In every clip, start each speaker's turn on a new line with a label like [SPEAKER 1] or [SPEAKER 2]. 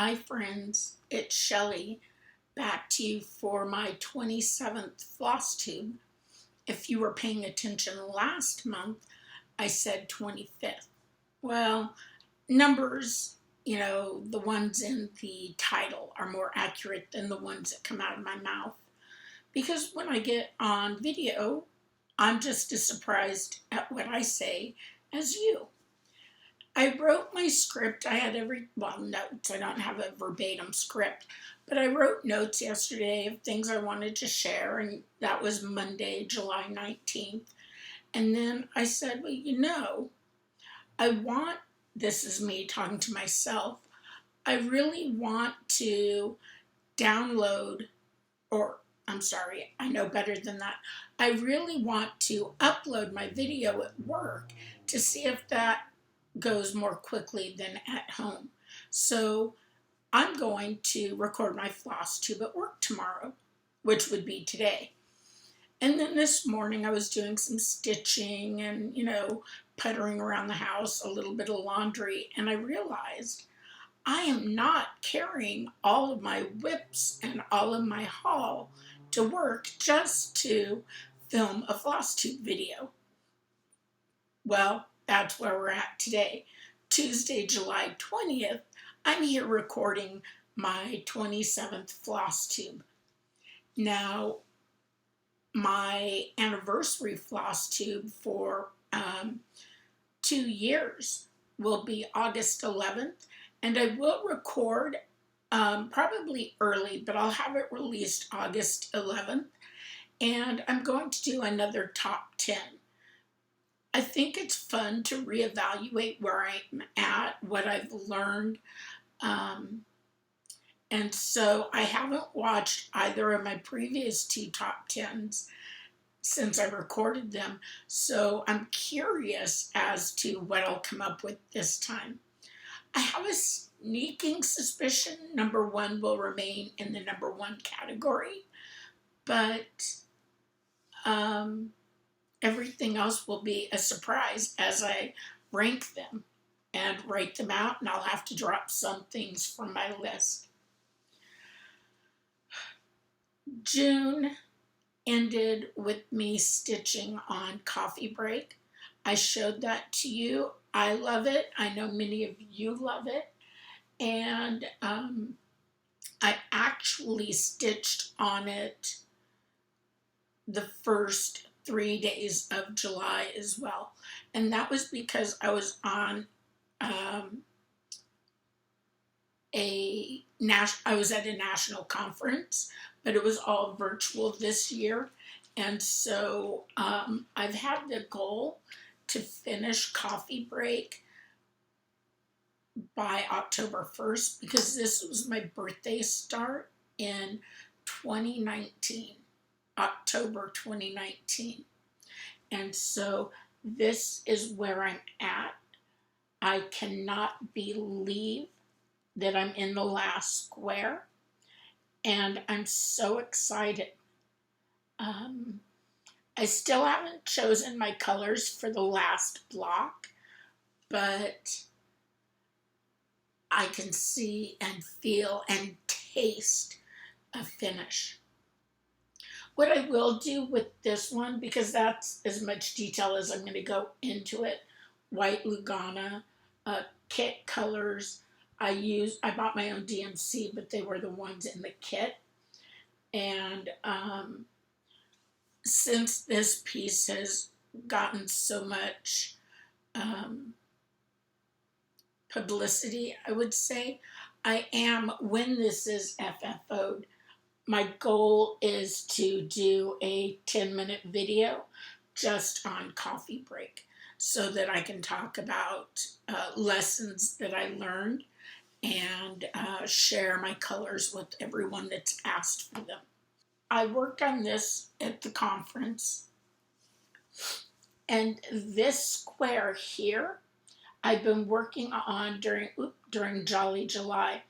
[SPEAKER 1] Hi friends, it's Shelley, back to you for my 27th FlossTube. If you were paying attention last month, I said 25th. Well, numbers, the ones in the title are more accurate than the ones that come out of my mouth. Because when I get on video, I'm just as surprised at what I say as you. I wrote my script. I had notes. I don't have a verbatim script, but I wrote notes yesterday of things I wanted to share, and that was Monday, July 19th. And then I said, this is me talking to myself, I really want to download, I know better than that. I really want to upload my video at work to see if that goes more quickly than at home. So I'm going to record my FlossTube at work tomorrow, which would be today. And then this morning I was doing some stitching and, puttering around the house, a little bit of laundry, and I realized I am not carrying all of my whips and all of my haul to work just to film a FlossTube video. Well, that's where we're at today. Tuesday, July 20th, I'm here recording my 27th FlossTube. Now, my anniversary FlossTube for 2 years will be August 11th, and I will record probably early, but I'll have it released August 11th, and I'm going to do another top 10. I think it's fun to reevaluate where I'm at, what I've learned. And so I haven't watched either of my previous two top 10s since I recorded them. So I'm curious as to what I'll come up with this time. I have a sneaking suspicion number one will remain in the number one category, but everything else will be a surprise as I rank them and write them out, and I'll have to drop some things from my list. June ended with me stitching on coffee break. I showed that to you. I love it. I know many of you love it. And I actually stitched on it the first 3 days of July as well. And that was because I was on I was at a national conference, but it was all virtual this year. And so I've had the goal to finish coffee break by October 1st because this was my birthday start in 2019. October 2019. And so this is where I'm at. I cannot believe that I'm in the last square, and I'm so excited. I still haven't chosen my colors for the last block, but I can see and feel and taste a finish. What I will do with this one, because that's as much detail as I'm going to go into it, white Lugana, kit colors. I bought my own DMC, but they were the ones in the kit. And since this piece has gotten so much publicity, I would say, when this is FFO'd, my goal is to do a 10-minute video just on coffee break so that I can talk about lessons that I learned and share my colors with everyone that's asked for them. I worked on this at the conference, and this square here I've been working on during Jolly July.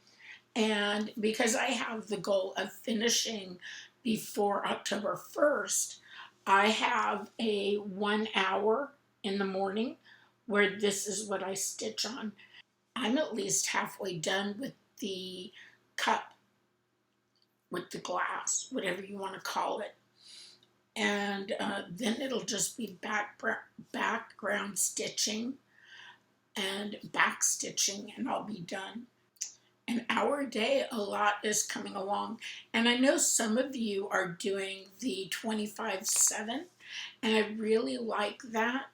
[SPEAKER 1] And because I have the goal of finishing before October 1st, I have a 1 hour in the morning where this is what I stitch on. I'm at least halfway done with the cup with the glass, whatever you want to call it. And then it'll just be background stitching and back stitching, and I'll be done. An hour a day, a lot is coming along. And I know some of you are doing the 25/7, and I really like that.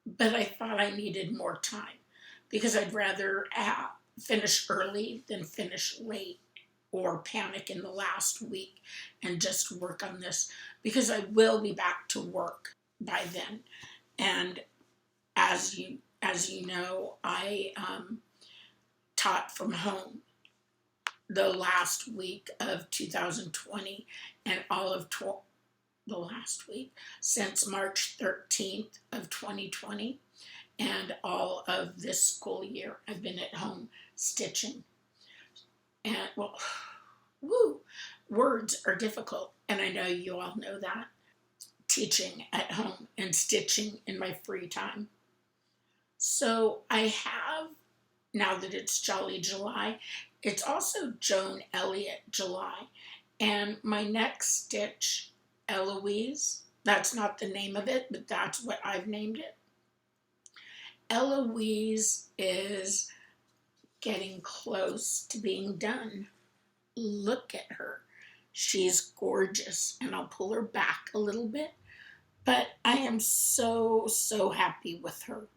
[SPEAKER 1] But I thought I needed more time because I'd rather finish early than finish late or panic in the last week and just work on this, because I will be back to work by then. And as you know, I taught from home the last week of 2020 and all of the last week since March 13th of 2020, and all of this school year I've been at home stitching. And well, woo, words are difficult, and I know you all know that. Teaching at home and stitching in my free time. So I have, now that it's Jolly July, it's also Joan Elliott July. And my next stitch, Eloise, that's not the name of it, but that's what I've named it. Eloise is getting close to being done. Look at her. She's gorgeous, and I'll pull her back a little bit, but I am so, so happy with her.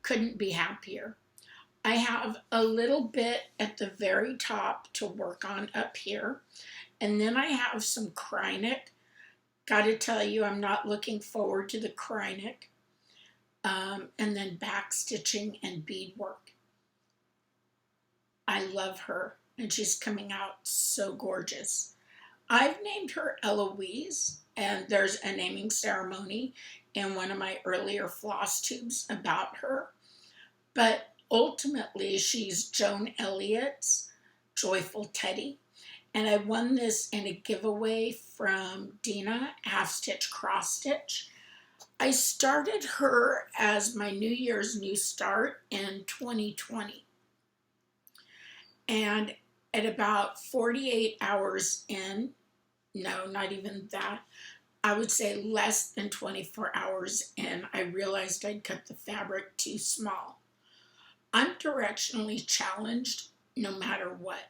[SPEAKER 1] Couldn't be happier. I have a little bit at the very top to work on up here, and then I have some Krynic. Gotta tell you, I'm not looking forward to the Krynic. And then back stitching and beadwork. I love her, and she's coming out so gorgeous. I've named her Eloise, and there's a naming ceremony in one of my earlier FlossTubes about her. But ultimately, she's Joan Elliott's Joyful Teddy. And I won this in a giveaway from Dina, Half Stitch Cross Stitch. I started her as my New Year's New Start in 2020. And at about 48 hours in, no, not even that, I would say less than 24 hours in, I realized I'd cut the fabric too small. I'm directionally challenged no matter what.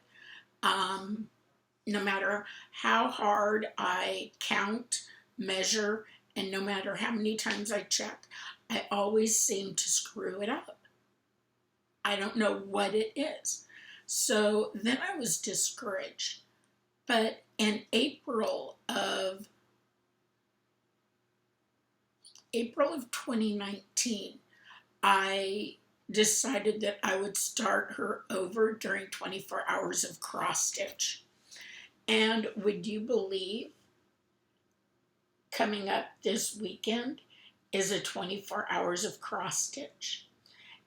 [SPEAKER 1] No matter how hard I count, measure, and no matter how many times I check, I always seem to screw it up. I don't know what it is. So then I was discouraged. But in April of 2019, I decided that I would start her over during 24 hours of cross stitch. And would you believe, coming up this weekend is a 24 hours of cross stitch.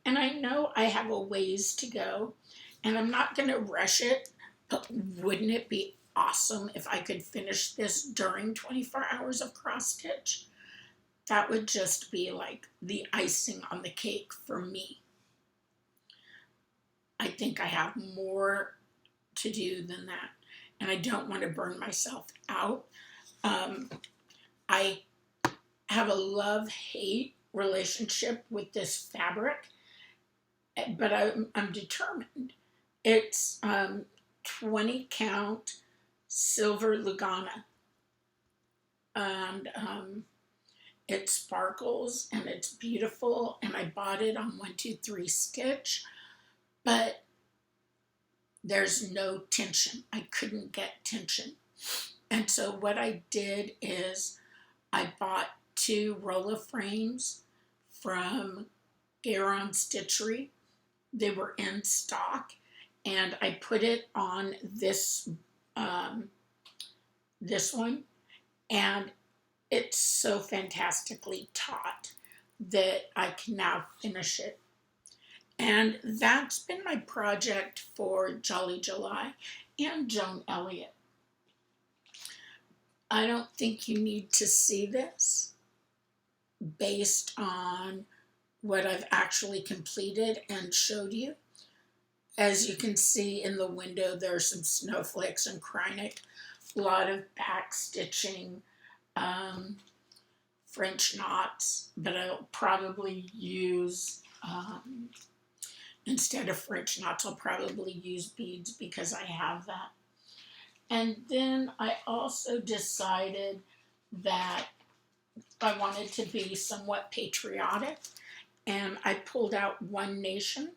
[SPEAKER 1] And I know I have a ways to go, and I'm not going to rush it, but wouldn't it be awesome if I could finish this during 24 hours of cross stitch? That would just be like the icing on the cake for me. I think I have more to do than that, and I don't want to burn myself out. I have a love-hate relationship with this fabric, but I'm determined. It's 20 count silver Lugana, and it sparkles and it's beautiful, and I bought it on 1-2-3 Stitch, but there's no tension. I couldn't get tension. And so what I did is I bought 2 roller frames from Garon Stitchery. They were in stock, and I put it on this one, and it's so fantastically taut that I can now finish it. And that's been my project for Jolly July and Joan Elliott. I don't think you need to see this based on what I've actually completed and showed you. As you can see in the window, there's some snowflakes and Krynic, a lot of back stitching, French knots, but I'll probably use, instead of French knots, I'll probably use beads because I have that. And then I also decided that I wanted to be somewhat patriotic, and I pulled out One Nation.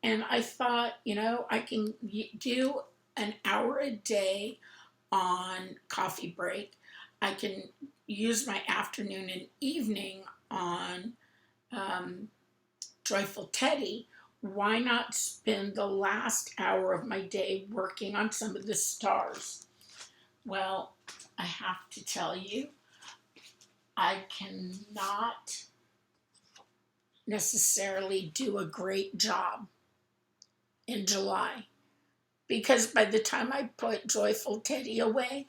[SPEAKER 1] And I thought, I can do an hour a day on coffee break. I can use my afternoon and evening on Joyful Teddy. Why not spend the last hour of my day working on some of the stars? Well, I have to tell you, I cannot necessarily do a great job in July, because by the time I put Joyful Teddy away,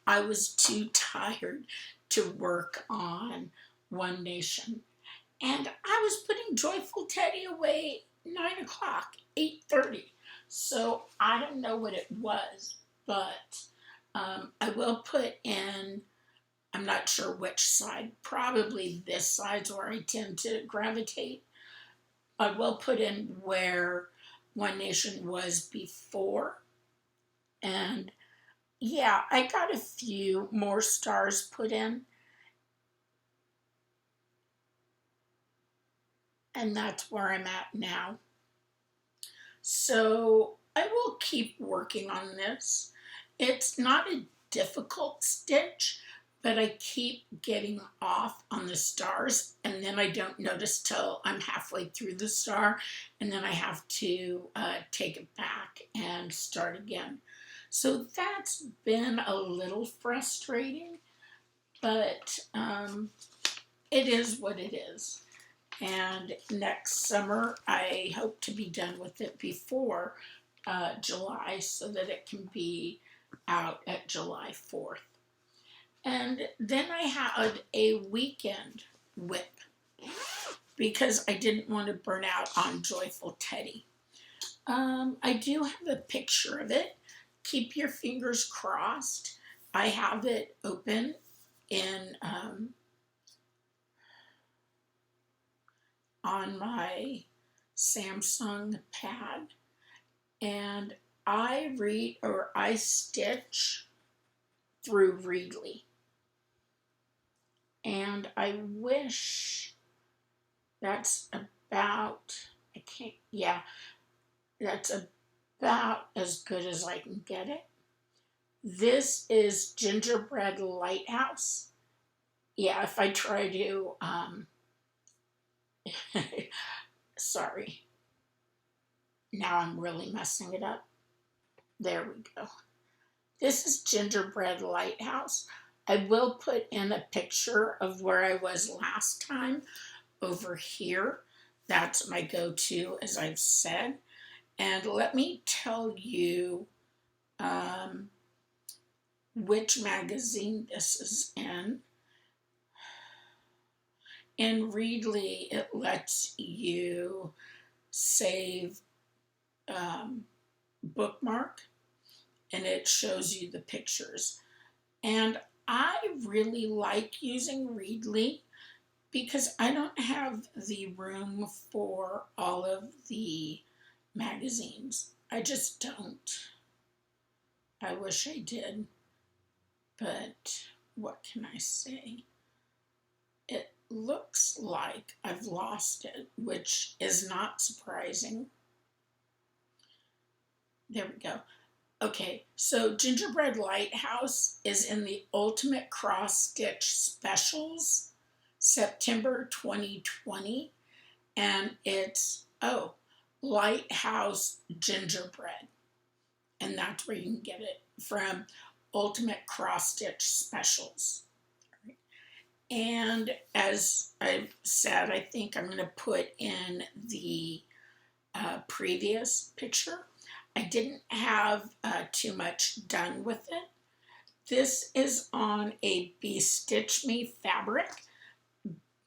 [SPEAKER 1] I was too tired to work on One Nation. And I was putting Joyful Teddy away 9 o'clock, 8:30. So I don't know what it was, but I will put in, I'm not sure which side, probably this side's where I tend to gravitate. I will put in where One Nation was before. And yeah, I got a few more stars put in. And that's where I'm at now. So I will keep working on this. It's not a difficult stitch, but I keep getting off on the stars, and then I don't notice till I'm halfway through the star, and then I have to take it back and start again. So that's been a little frustrating, but it is what it is. And next summer, I hope to be done with it before July so that it can be out at July 4th. And then I had a weekend whip because I didn't want to burn out on Joyful Teddy. I do have a picture of it. Keep your fingers crossed. I have it open in on my Samsung pad, and I stitch through Readly. And I wish that's about, that's about as good as I can get it. This is Gingerbread Lighthouse. Yeah, if I try to, sorry. Now I'm really messing it up. There we go. This is Gingerbread Lighthouse. I will put in a picture of where I was last time over here. That's my go-to, as I've said. And let me tell you which magazine this is in. In Readly, it lets you save bookmark, and it shows you the pictures. And I really like using Readly because I don't have the room for all of the magazines. I just don't. I wish I did, but what can I say? It looks like I've lost it, which is not surprising. There we go. Okay, so Gingerbread Lighthouse is in the Ultimate Cross Stitch Specials, September 2020, and it's, Lighthouse Gingerbread. And that's where you can get it from, Ultimate Cross Stitch Specials. And as I've said, I think I'm going to put in the previous picture. I didn't have too much done with it. This is on a Be Stitch Me fabric,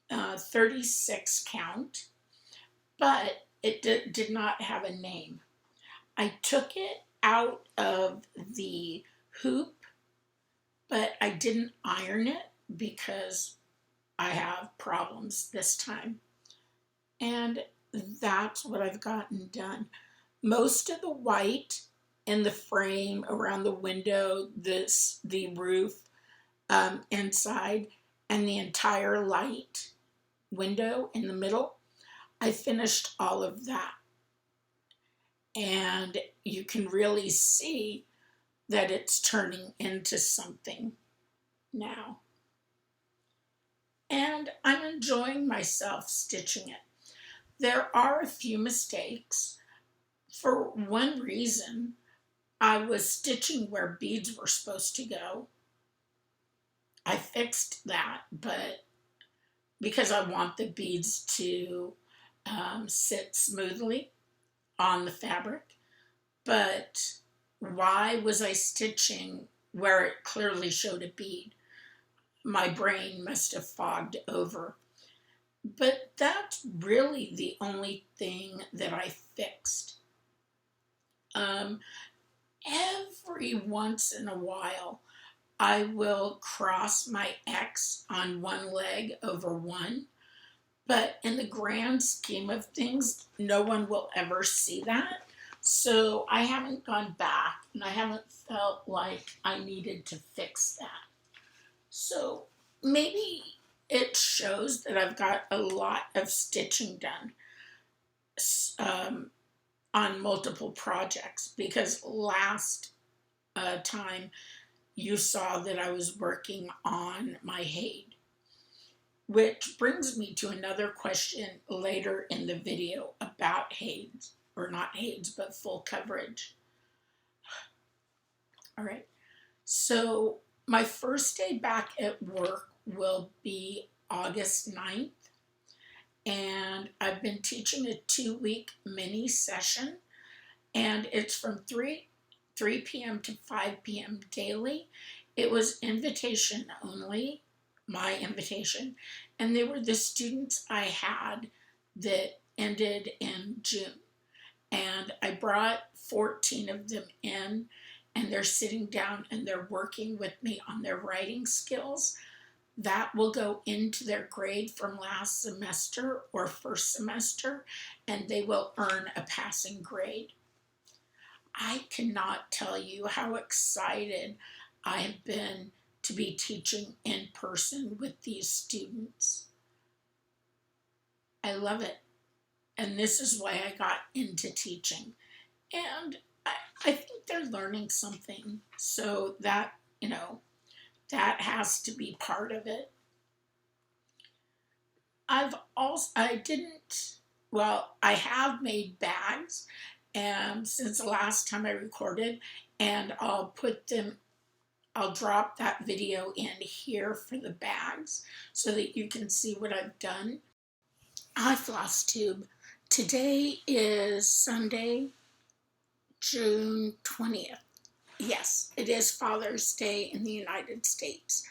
[SPEAKER 1] 36 count, but it did not have a name. I took it out of the hoop, but I didn't iron it because I have problems this time. And that's what I've gotten done. Most of the white in the frame around the window, the roof, inside, and the entire light window in the middle, I finished all of that. And you can really see that it's turning into something now. And I'm enjoying myself stitching it. There are a few mistakes. For one reason, I was stitching where beads were supposed to go. I fixed that, but because I want the beads to sit smoothly on the fabric. But why was I stitching where it clearly showed a bead? My brain must have fogged over. But that's really the only thing that I fixed. Every once in a while, I will cross my X on one leg over one. But in the grand scheme of things, no one will ever see that. So I haven't gone back and I haven't felt like I needed to fix that. So maybe it shows that I've got a lot of stitching done on multiple projects, because last time you saw that I was working on my Haid. Which brings me to another question later in the video about Haids, or not Haids, but full coverage. All right, so my first day back at work will be August 9th, and I've been teaching a 2-week mini session, and it's from 3 p.m. to 5 p.m. daily. It was invitation only, my invitation, and they were the students I had that ended in June. And I brought 14 of them in, and they're sitting down and they're working with me on their writing skills. That will go into their grade from last semester or first semester, and they will earn a passing grade. I cannot tell you how excited I have been to be teaching in person with these students. I love it. And this is why I got into teaching. And I think they're learning something. So that, that has to be part of it. I have made bags since the last time I recorded, and I'll drop that video in here for the bags so that you can see what I've done. Hi, FlossTube. Today is Sunday, June 20th. Yes, it is Father's Day in the United States.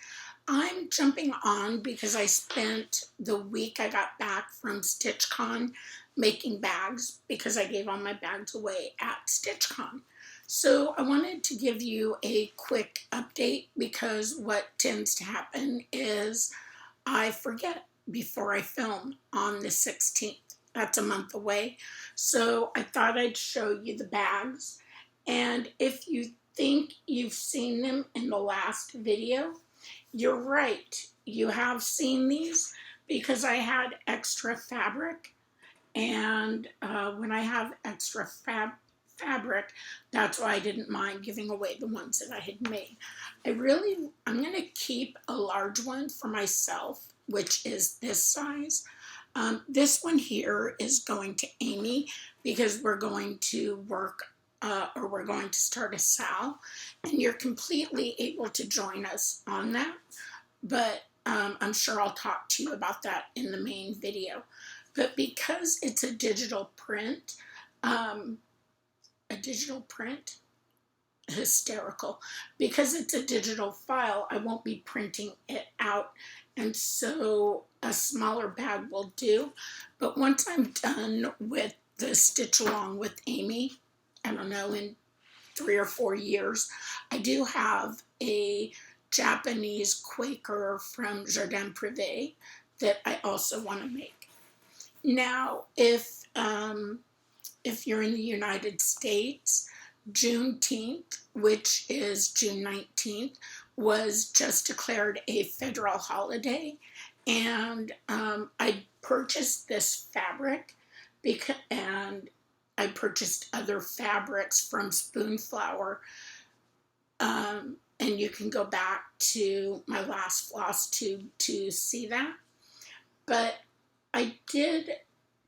[SPEAKER 1] I'm jumping on because I spent the week I got back from StitchCon making bags, because I gave all my bags away at StitchCon. So I wanted to give you a quick update, because what tends to happen is I forget before I film on the 16th. That's a month away. So I thought I'd show you the bags. And if you think you've seen them in the last video, you're right. You have seen these, because I had extra fabric. And when I have extra fabric, that's why I didn't mind giving away the ones that I had made. I'm going to keep a large one for myself, which is this size. This one here is going to Amy, because we're going to work we're going to start a SAL, and you're completely able to join us on that. But I'm sure I'll talk to you about that in the main video. But because it's a digital print, hysterical. Because it's a digital file, I won't be printing it out, and so a smaller bag will do. But once I'm done with the stitch along with Amy, and don't know, in 3 or 4 years. I do have a Japanese Quaker from Jardin Privé that I also want to make. Now, if you're in the United States, Juneteenth, which is June 19th, was just declared a federal holiday. And I purchased this fabric and I purchased other fabrics from Spoonflower. And you can go back to my last FlossTube to see that. But I did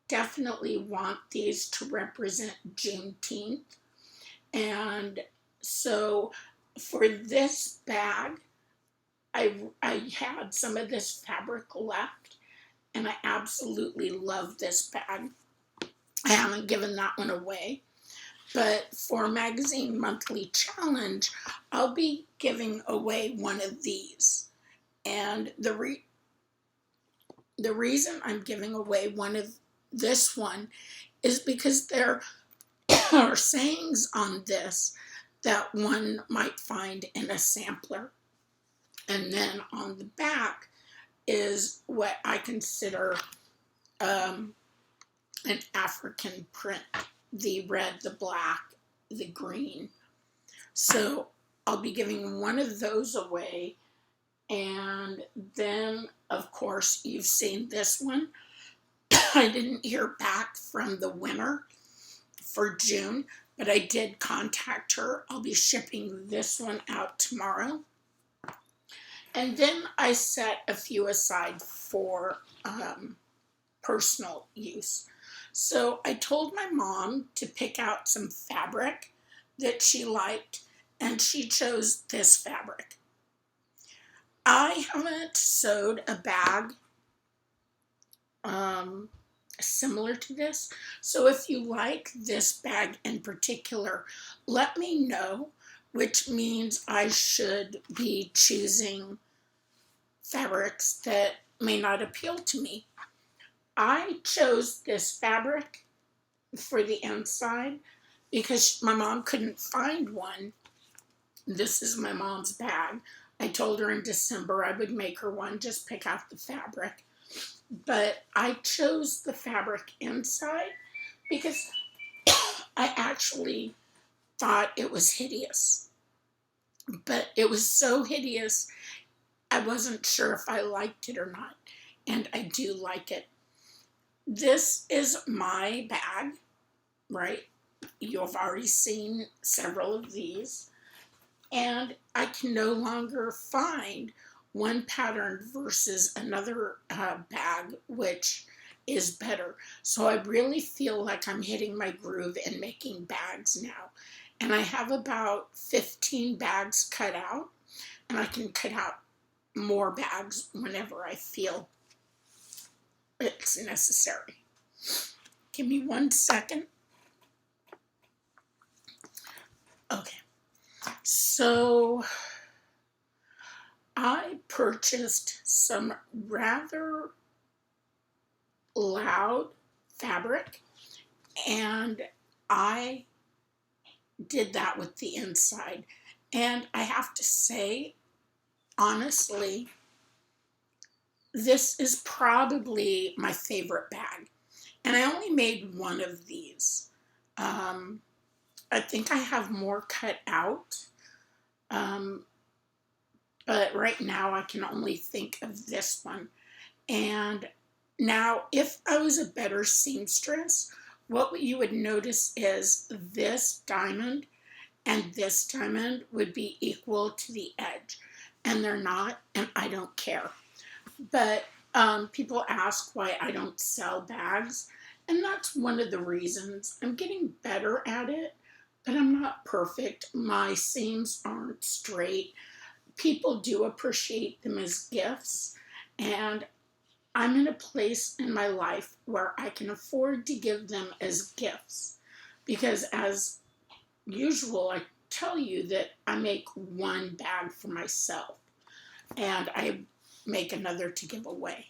[SPEAKER 1] definitely want these to represent Juneteenth. And so for this bag, I had some of this fabric left, and I absolutely love this bag. I haven't given that one away. But for Magazine Monthly Challenge, I'll be giving away one of these. And the reason I'm giving away this one is because there are sayings on this that one might find in a sampler. And then on the back is what I consider an African print. The red, the black, the green. So I'll be giving one of those away. And then, of course, you've seen this one. I didn't hear back from the winner for June, but I did contact her. I'll be shipping this one out tomorrow. And then I set a few aside for personal use. So I told my mom to pick out some fabric that she liked, and she chose this fabric. I haven't sewed a bag similar to this, so if you like this bag in particular, let me know, which means I should be choosing fabrics that may not appeal to me. I chose this fabric for the inside because my mom couldn't find one. This is my mom's bag. I told her in December I would make her one, just pick out the fabric. But I chose the fabric inside because I actually thought it was hideous. But it was so hideous, I wasn't sure if I liked it or not. And I do like it. This is my bag, right? You've already seen several of these. And I can no longer find one pattern versus another bag, which is better. So I really feel like I'm hitting my groove in making bags now. And I have about 15 bags cut out, and I can cut out more bags whenever I feel it's necessary. Give me 1 second. Okay. So I purchased some rather loud fabric, and I did that with the inside. And I have to say, honestly, this is probably my favorite bag. And I only made one of these. I think I have more cut out. But right now I can only think of this one. And now if I was a better seamstress, what you would notice is this diamond and this diamond would be equal to the edge. And they're not, and I don't care. But people ask why I don't sell bags, and that's one of the reasons. I'm getting better at it, but I'm not perfect. My seams aren't straight. People do appreciate them as gifts, and I'm in a place in my life where I can afford to give them as gifts, because as usual, I tell you that I make one bag for myself, and I make another to give away.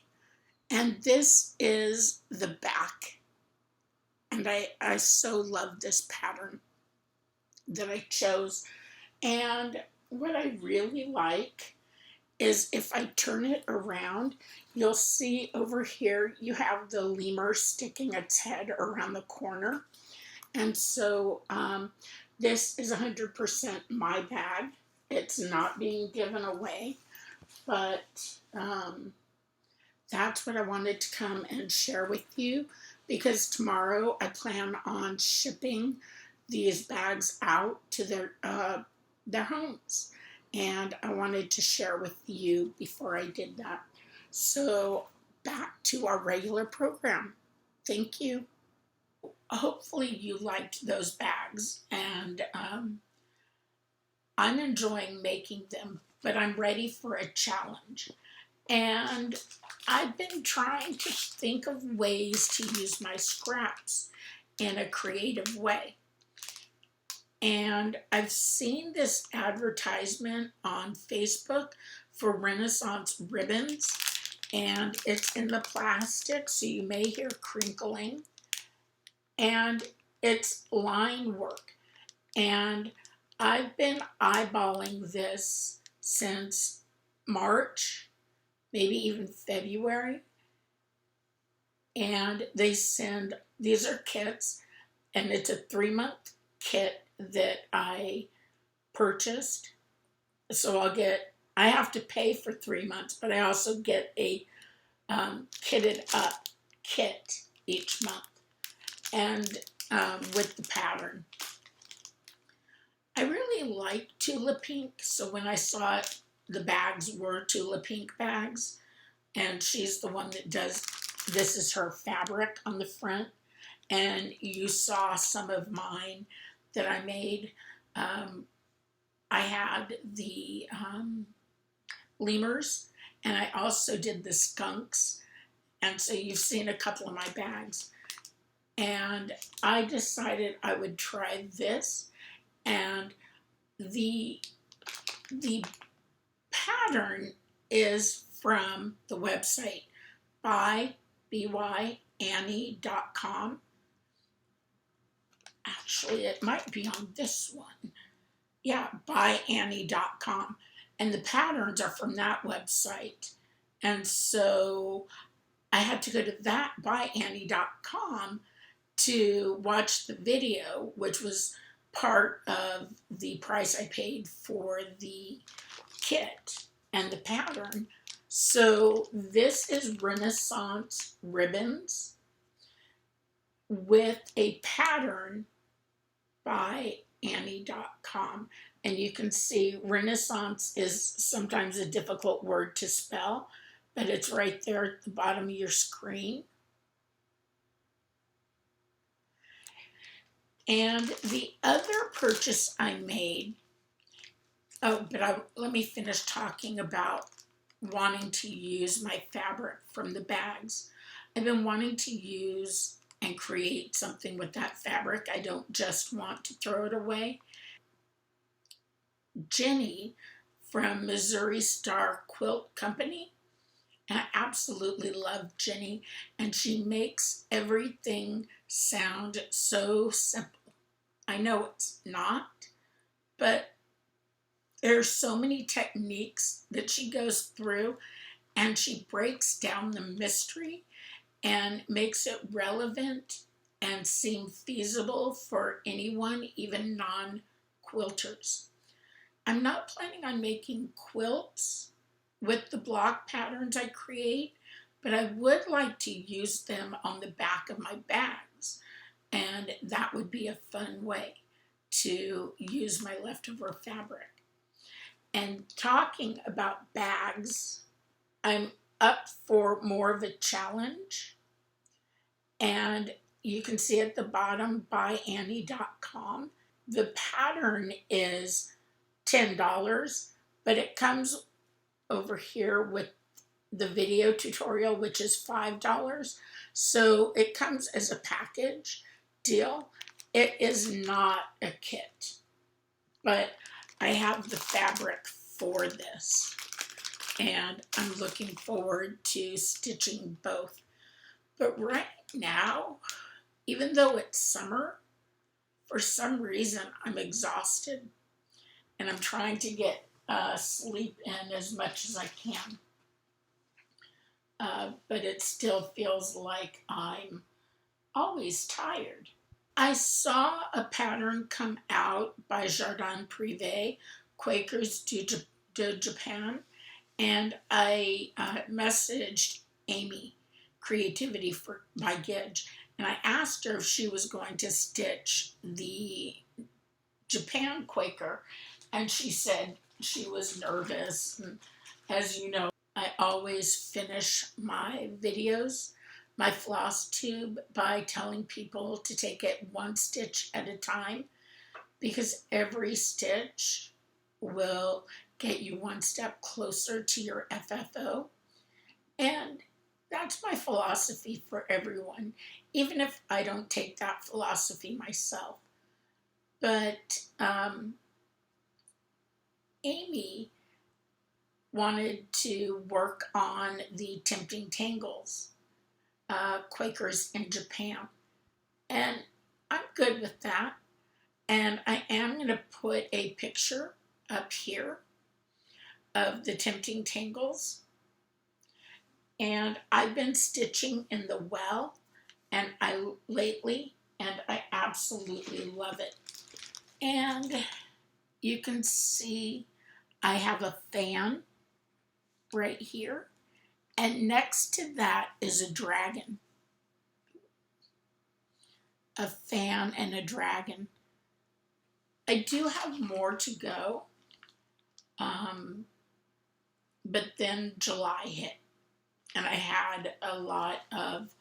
[SPEAKER 1] And this is the back. And I so love this pattern. that I chose. And what I really like is if I turn it around, you'll see over here you have the lemur sticking its head around the corner. And so this is 100% my bag. It's not being given away, but that's what I wanted to come and share with you, because tomorrow I plan on shipping these bags out to their homes, and I wanted to share with you before I did that. So back to our regular program. Thank you. Hopefully you liked those bags, and I'm enjoying making them, but I'm ready for a challenge. And I've been trying to think of ways to use my scraps in a creative way. And I've seen this advertisement on Facebook for Renaissance ribbons, and it's in the plastic, so you may hear crinkling. And it's line work. And I've been eyeballing this since March, maybe even February. And they send, these are kits, and it's a 3-month kit that I purchased. So I have to pay for 3 months, but I also get a kitted up kit each month, and with the pattern. I really like Tula Pink, so when I saw it, the bags were Tula Pink bags, and she's the one that does, this is her fabric on the front, and you saw some of mine that I made. I had the lemurs, and I also did the skunks, and so you've seen a couple of my bags. And I decided I would try this, and the pattern is from the website byannie.com. Actually, it might be on this one. Yeah, byannie.com. And the patterns are from that website. And so I had to go to that byannie.com to watch the video, which was part of the price I paid for the kit and the pattern. So this is Renaissance ribbons with a pattern by Annie.com. And you can see Renaissance is sometimes a difficult word to spell, but it's right there at the bottom of your screen. And the other purchase I made, let me finish talking about wanting to use my fabric from the bags. I've been wanting to use and create something with that fabric. I don't just want to throw it away. Jenny from Missouri Star Quilt Company, and I absolutely love Jenny, and she makes everything sound so simple. I know it's not, but there's so many techniques that she goes through, and she breaks down the mystery and makes it relevant and seem feasible for anyone, even non-quilters. I'm not planning on making quilts with the block patterns I create, but I would like to use them on the back of my bags, and that would be a fun way to use my leftover fabric. And talking about bags, I'm up for more of a challenge, and you can see at the bottom byannie.com. The pattern is $10, but it comes over here with the video tutorial, which is $5. So it comes as a package deal. It is not a kit, but I have the fabric for this, and I'm looking forward to stitching both. But right now, even though it's summer, for some reason I'm exhausted and I'm trying to get sleep in as much as I can. But it still feels like I'm always tired. I saw a pattern come out by Jardin Privé, Quakers de Japan, and I messaged Amy, Creativity by Gidge, and I asked her if she was going to stitch the Japan Quaker, and she said she was nervous. And as you know, I always finish my videos, my FlossTube, by telling people to take it one stitch at a time, because every stitch will get you one step closer to your FFO. And that's my philosophy for everyone, even if I don't take that philosophy myself. But Amy wanted to work on the Tempting Tangles, Quakers in Japan. And I'm good with that. And I am going to put a picture up here of the Tempting Tangles. And I've been stitching in the well lately, and I absolutely love it. And you can see I have a fan right here, and next to that is a dragon. A fan and a dragon. I do have more to go, but then July hit, and I had a lot of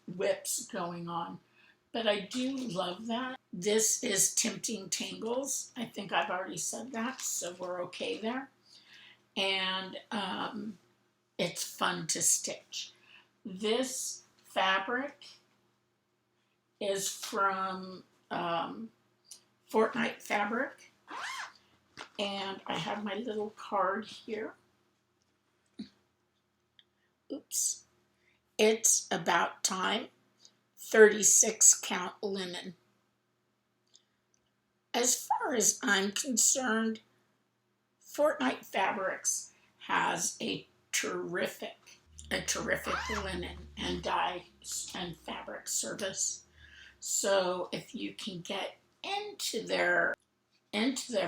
[SPEAKER 1] whips going on. But I do love that. This is Tempting Tangles. I think I've already said that, so we're okay there. And it's fun to stitch. This fabric is from Fortnite Fabric. And I have my little card here. Oops. It's About Time, 36 count linen. As far as I'm concerned, Fortnite Fabrics has a terrific linen and dye and fabric service. So if you can get into their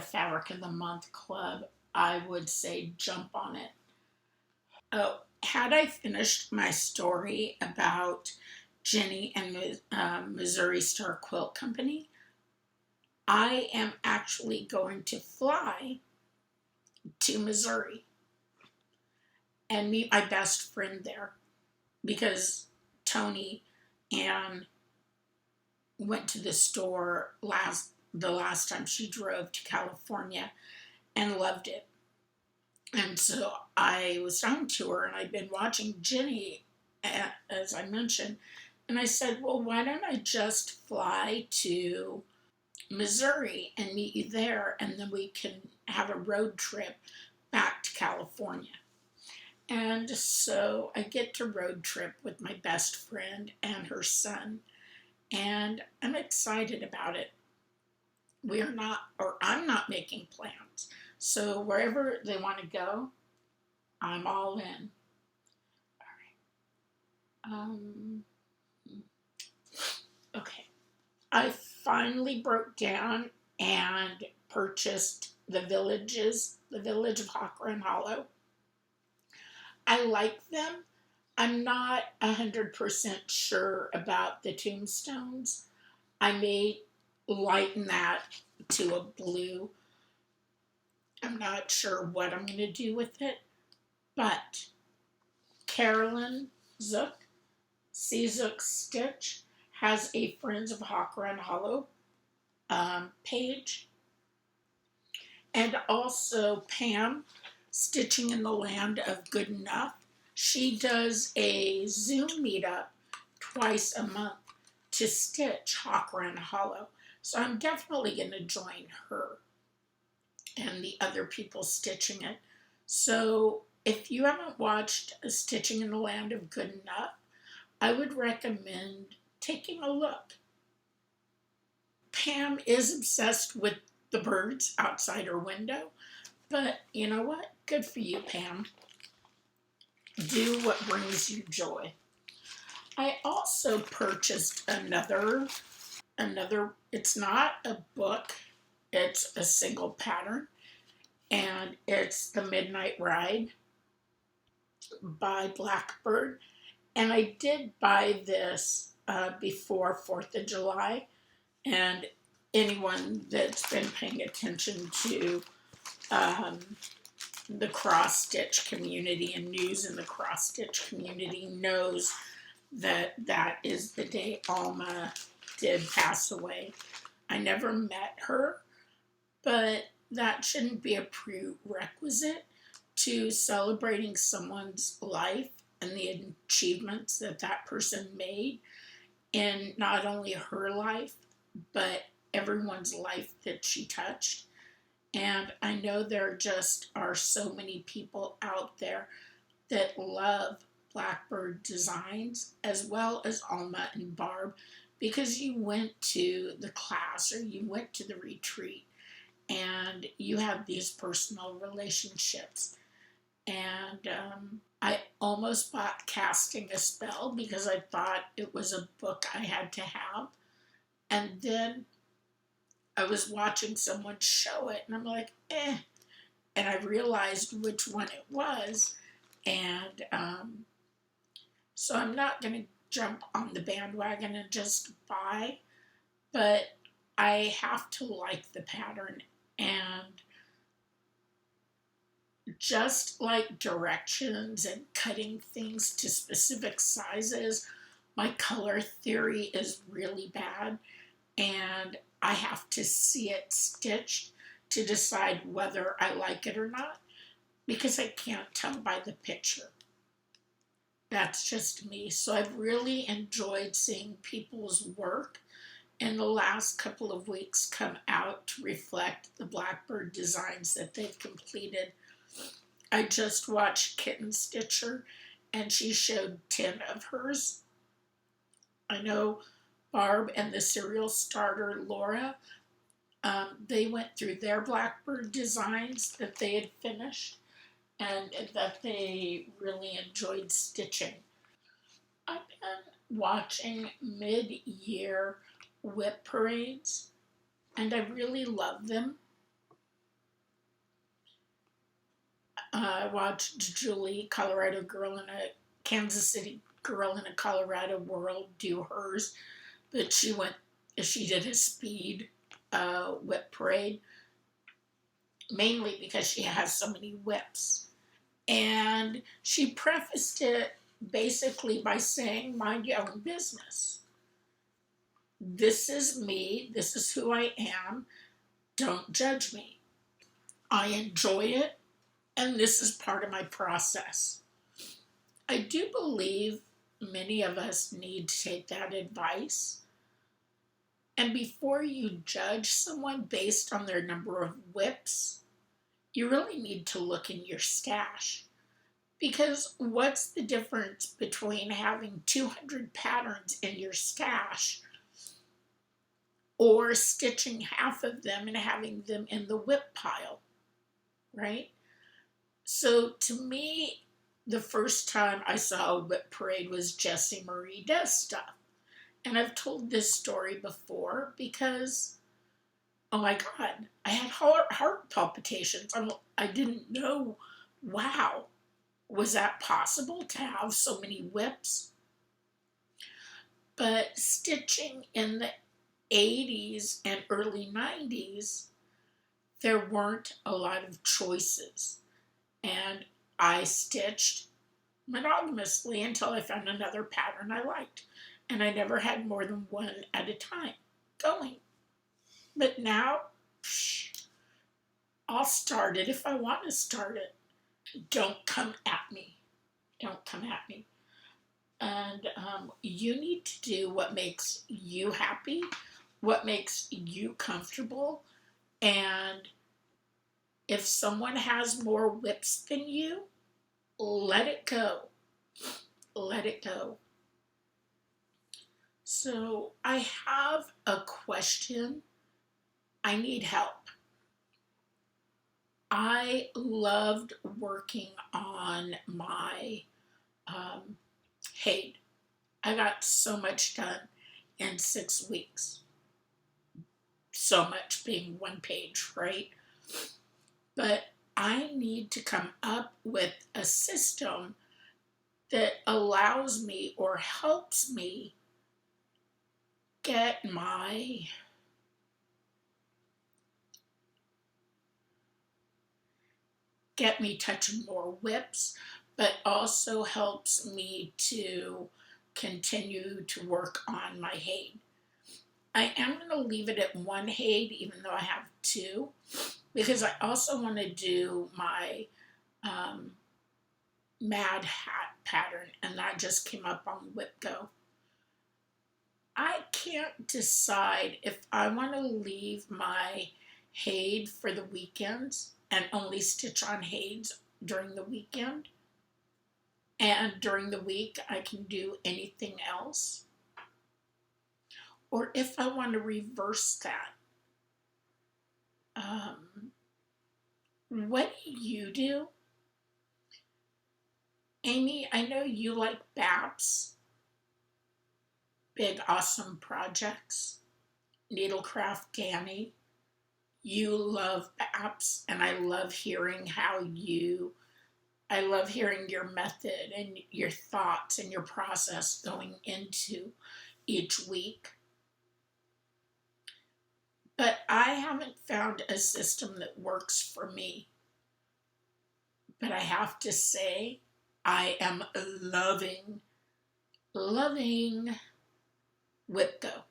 [SPEAKER 1] Fabric of the Month club, I would say jump on it. Oh, had I finished my story about Jenny and Missouri Star Quilt Company, I am actually going to fly to Missouri and meet my best friend there, because Tony Ann went to the store the last time she drove to California and loved it. And so I was talking to her, and I'd been watching Jenny, as I mentioned, and I said, well, why don't I just fly to Missouri and meet you there, and then we can have a road trip back to California. And so I get to road trip with my best friend and her son, and I'm excited about it. I'm not making plans. So wherever they want to go, I'm all in. All right. Okay. I finally broke down and purchased the Village of Hawk Hollow. I like them. I'm not 100% sure about the tombstones. I may lighten that to a blue. I'm not sure what I'm going to do with it, but Carolyn Zook, C-Zook Stitch, has a Friends of Hawk Hollow page. And also Pam, Stitching in the Land of Good Enough. She does a Zoom meetup twice a month to stitch Hawk Hollow. So I'm definitely going to join her and the other people stitching it. So if you haven't watched Stitching in the Land of Good Enough, I would recommend taking a look. Pam is obsessed with the birds outside her window, but you know what? Good for you, Pam. Do what brings you joy. I also purchased another, it's not a book, it's a single pattern, and it's The Midnight Ride by Blackbird. And I did buy this before 4th of July, and anyone that's been paying attention to um, the cross-stitch community and news in the cross-stitch community knows that that is the day Alma did pass away. I never met her, but that shouldn't be a prerequisite to celebrating someone's life and the achievements that that person made in not only her life, but everyone's life that she touched. And I know there just are so many people out there that love Blackbird designs as well as Alma and Barb because you went to the class or you went to the retreat and you have these personal relationships. And I almost bought Casting a Spell because I thought it was a book I had to have. And then I was watching someone show it and I'm like, eh. And I realized which one it was. And so I'm not going to jump on the bandwagon and just buy, but I have to like the pattern. And just like directions and cutting things to specific sizes, my color theory is really bad. And I have to see it stitched to decide whether I like it or not because I can't tell by the picture. That's just me. So I've really enjoyed seeing people's work in the last couple of weeks come out to reflect the Blackbird designs that they've completed. I just watched Kitten Stitcher and she showed 10 of hers. I know Barb and the serial starter Laura, they went through their Blackbird designs that they had finished and that they really enjoyed stitching. I've been watching mid-year whip parades and I really love them. I watched Julie, Colorado girl in a Kansas City girl in a Colorado world do hers, but she did a speed whip parade, mainly because she has so many whips. And she prefaced it basically by saying, mind your own business. This is me, this is who I am, don't judge me. I enjoy it, and this is part of my process. I do believe many of us need to take that advice. And before you judge someone based on their number of whips, you really need to look in your stash. Because what's the difference between having 200 patterns in your stash or stitching half of them and having them in the whip pile, right? So to me, the first time I saw a whip parade was Jessie Marie Does Stuff. And I've told this story before because, oh my God, I had heart palpitations. I didn't know, wow, was that possible to have so many whips? But stitching in the 80s and early 90s, there weren't a lot of choices. And I stitched monogamously until I found another pattern I liked. And I never had more than one at a time going. But now, I'll start it if I want to start it. Don't come at me. Don't come at me. And you need to do what makes you happy, what makes you comfortable. And if someone has more whips than you, let it go. Let it go. So I have a question I need help. I loved working on my Hade. I got so much done in 6 weeks. So much being one page, right? But I need to come up with a system that allows me or helps me get me touching more whips, but also helps me to continue to work on my Hade. I am going to leave it at one Hade, even though I have two, because I also want to do my Mad Hat pattern, and that just came up on WhipGo. I can't decide if I want to leave my Hade for the weekends and only stitch on Hades during the weekend, and during the week I can do anything else, or if I want to reverse that. What do you do? Amy, I know you like BAPs, Big Awesome Projects, Needlecraft Danny. You love BAPs, and I love hearing your method and your thoughts and your process going into each week. But I haven't found a system that works for me. But I have to say, I am loving WhipGo.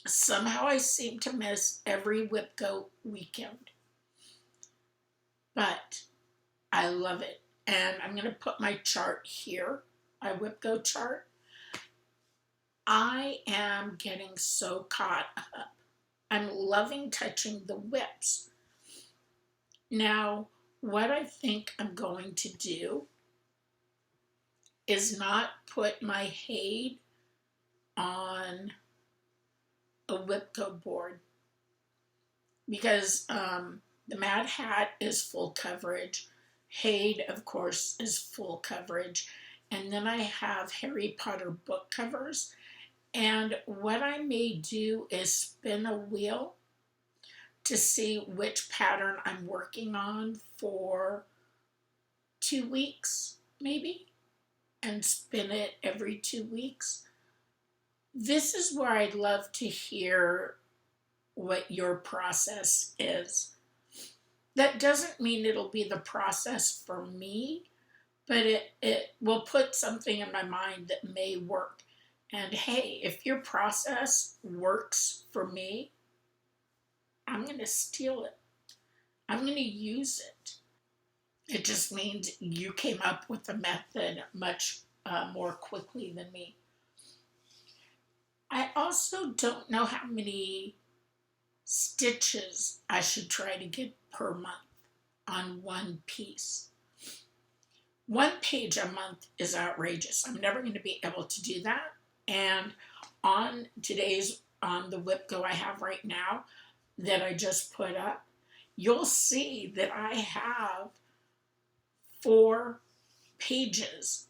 [SPEAKER 1] Somehow I seem to miss every WhipGo weekend. But I love it. And I'm going to put my chart here, my WhipGo chart. I am getting so caught up. I'm loving touching the whips. Now, what I think I'm going to do is not put my Hade on a WhipGo board, because the Mad Hat is full coverage. Hade, of course, is full coverage. And then I have Harry Potter book covers. And what I may do is spin a wheel to see which pattern I'm working on for 2 weeks, maybe, and spin it every 2 weeks. This is where I'd love to hear what your process is. That doesn't mean it'll be the process for me, but it will put something in my mind that may work. And hey, if your process works for me, I'm going to steal it. I'm going to use it. It just means you came up with a method much more quickly than me. I also don't know how many stitches I should try to get per month on one piece. 1 page a month is outrageous. I'm never going to be able to do that. And on the WhipGo I have right now that I just put up, you'll see that I have 4 pages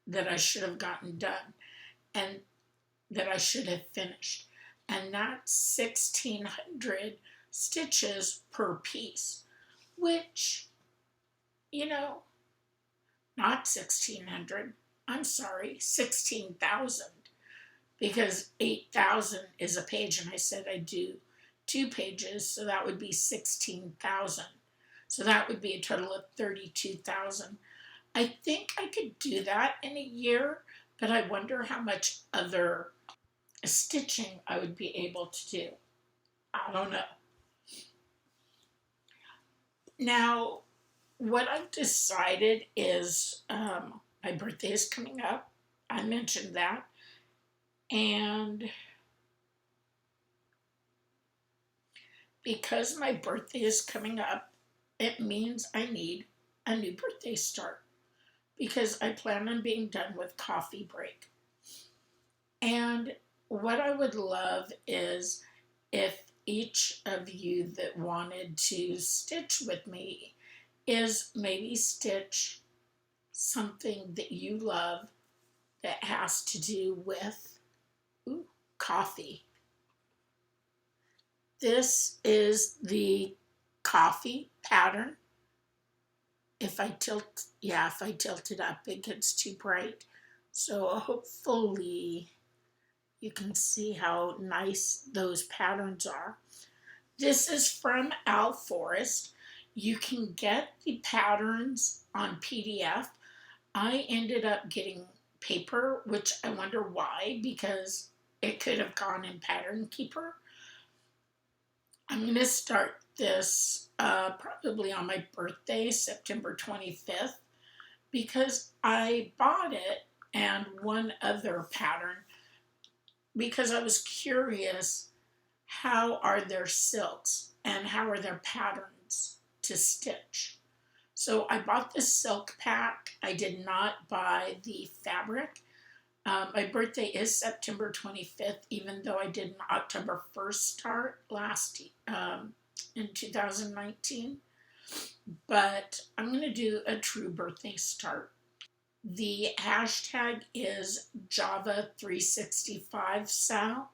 [SPEAKER 1] that I should have gotten done and that I should have finished. And that's 1,600 stitches per piece, which, not 1,600, I'm sorry, 16,000. Because 8,000 is a page, and I said I do 2 pages, so that would be 16,000. So that would be a total of 32,000. I think I could do that in a year, but I wonder how much other stitching I would be able to do. I don't know. Now, what I've decided is my birthday is coming up. I mentioned that. And because my birthday is coming up, it means I need a new birthday start, because I plan on being done with coffee break. And what I would love is if each of you that wanted to stitch with me is maybe stitch something that you love that has to do with coffee. This is the coffee pattern. If I tilt it up, it gets too bright. So hopefully you can see how nice those patterns are. This is from Al Forest. You can get the patterns on PDF. I ended up getting paper, which I wonder why, because it could have gone in Pattern Keeper. I'm going to start this probably on my birthday, September 25th, because I bought it and one other pattern because I was curious, how are their silks and how are their patterns to stitch? So I bought the silk pack. I did not buy the fabric. My birthday is September 25th, even though I did an October 1st start in 2019. But I'm going to do a true birthday start. The hashtag is Java365Sal.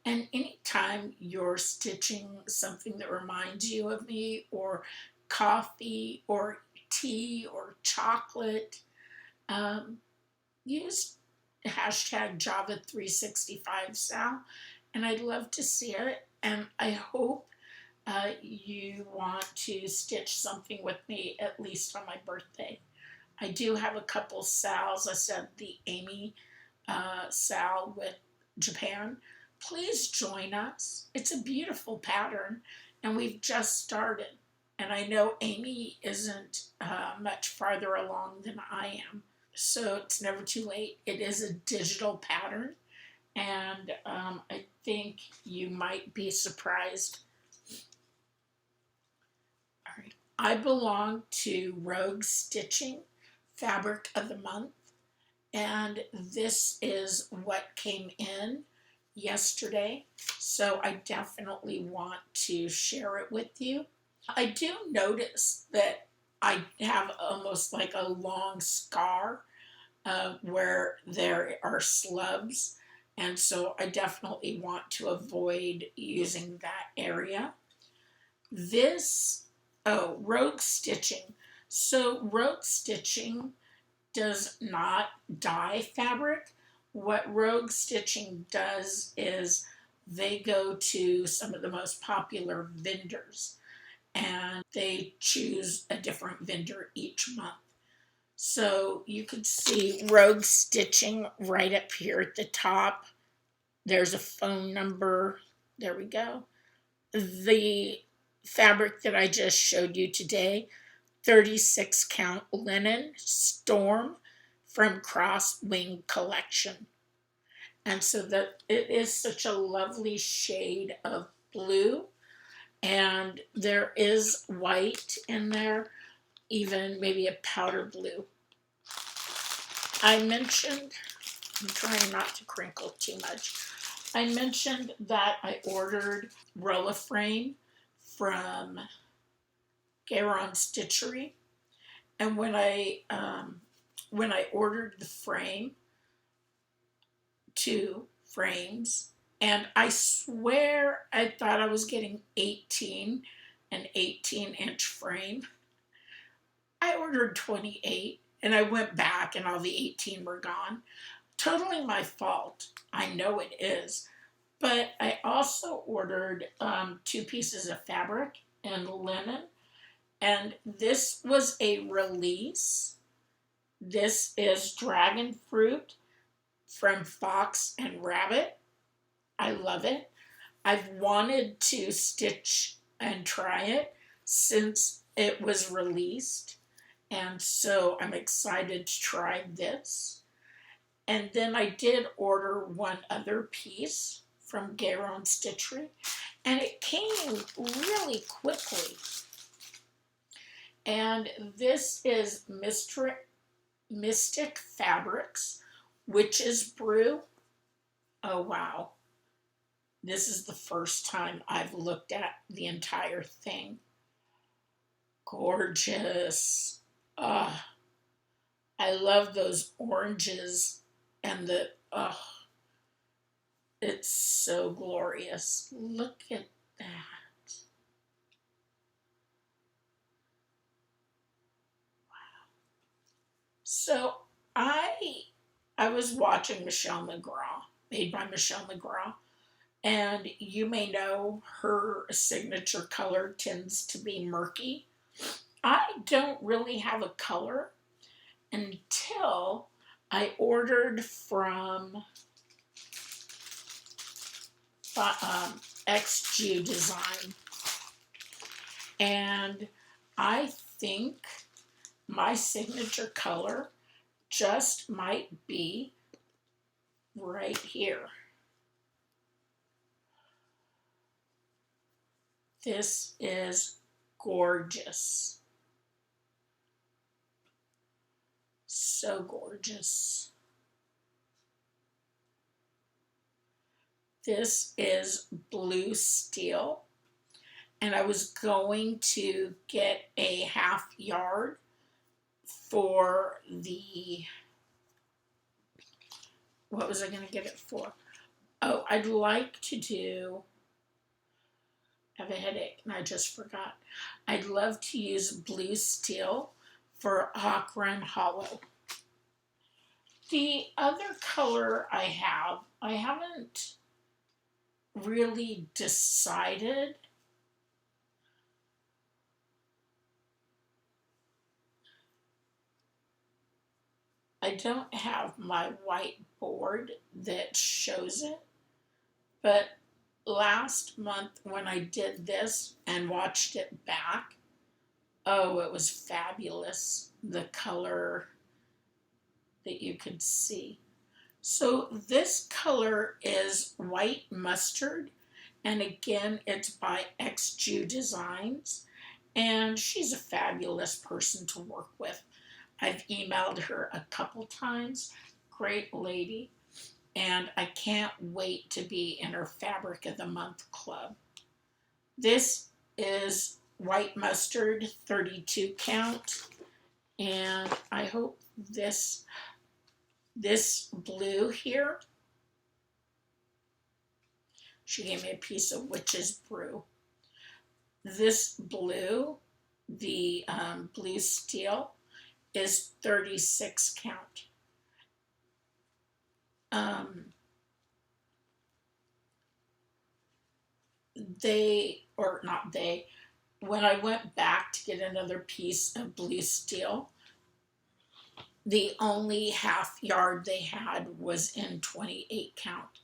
[SPEAKER 1] And anytime you're stitching something that reminds you of me, or coffee, or tea, or chocolate, use hashtag Java365Sal, and I'd love to see it. And I hope you want to stitch something with me at least on my birthday. I do have a couple Sals. I said the Amy Sal with Japan. Please join us. It's a beautiful pattern, and we've just started. And I know Amy isn't much farther along than I am, so it's never too late. It is a digital pattern, and I think you might be surprised. All right. I belong to Rogue Stitching, Fabric of the Month, and this is what came in yesterday, so I definitely want to share it with you. I do notice that I have almost like a long scar where there are slubs, and so I definitely want to avoid using that area. Rogue Stitching. So Rogue Stitching does not dye fabric. What Rogue Stitching does is they go to some of the most popular vendors and they choose a different vendor each month. So you could see Rogue Stitching right up here at the top. There's a phone number. There we go. The fabric that I just showed you today, 36 count linen Storm from Crosswing Collection. And so that it is such a lovely shade of blue, and there is white in there, even maybe a powder blue. I'm trying not to crinkle too much. I mentioned that I ordered Rolla Frame from Garon Stitchery, and when I ordered the frame, 2 frames, and I swear I thought I was getting an 18-inch frame. I ordered 28, and I went back and all the 18 were gone. Totally my fault. I know it is. But I also ordered 2 pieces of fabric and linen, and this was a release. This is Dragon Fruit from Fox and Rabbit. I love it. I've wanted to stitch and try it since it was released, and so I'm excited to try this. And then I did order one other piece from Garon Stitchery, and it came really quickly. And this is Mystic Fabrics Witch's Brew. Oh wow, This is the first time I've looked at the entire thing. Gorgeous. Ah, I love those oranges and it's so glorious. Look at that. So I was watching Michelle McGraw, made by Michelle McGraw, and you may know her signature color tends to be murky. I don't really have a color until I ordered from XG Design, and I think my signature color just might be right here. This is gorgeous. So gorgeous. This is blue steel, and I was going to get a half yard for what was I going to get it for? Oh, I'd like to do, I have a headache and I just forgot. I'd love to use blue steel for Hawk Run Hollow. The other color I haven't really decided. I don't have my whiteboard that shows it, but last month when I did this and watched it back, oh, it was fabulous, the color that you could see. So this color is white mustard, and again, it's by XG Designs, and she's a fabulous person to work with. I've emailed her a couple times. Great lady. And I can't wait to be in her Fabric of the Month club. This is white mustard, 32 count. And I hope this blue here, she gave me a piece of witch's brew. This blue, the blue steel, is 36 count. When I went back to get another piece of blue steel, the only half yard they had was in 28 count.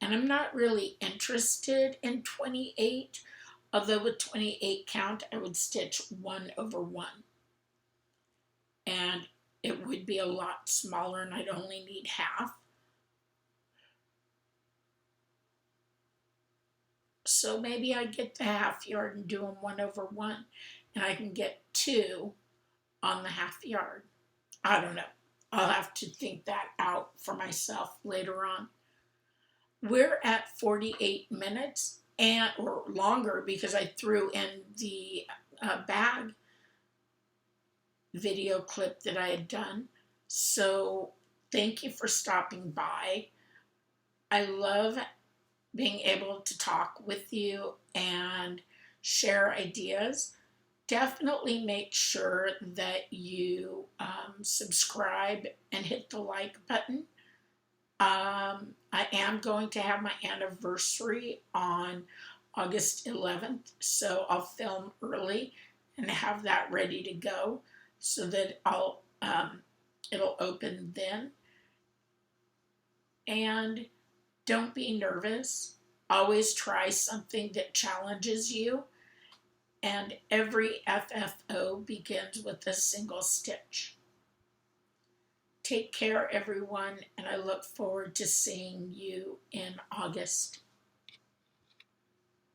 [SPEAKER 1] And I'm not really interested in 28, although with 28 count, I would stitch 1/1. And it would be a lot smaller and I'd only need half. So maybe I get the half yard and do them 1/1, and I can get 2 on the half yard. I don't know. I'll have to think that out for myself later on. We're at 48 minutes or longer because I threw in the bag video clip that I had done. So thank you for stopping by. I love being able to talk with you and share ideas. Definitely make sure that you subscribe and hit the like button. I am going to have my anniversary on August 11th, so I'll film early and have that ready to go so that it'll open then. And don't be nervous. Always try something that challenges you. And every FFO begins with a single stitch. Take care, everyone, and I look forward to seeing you in August.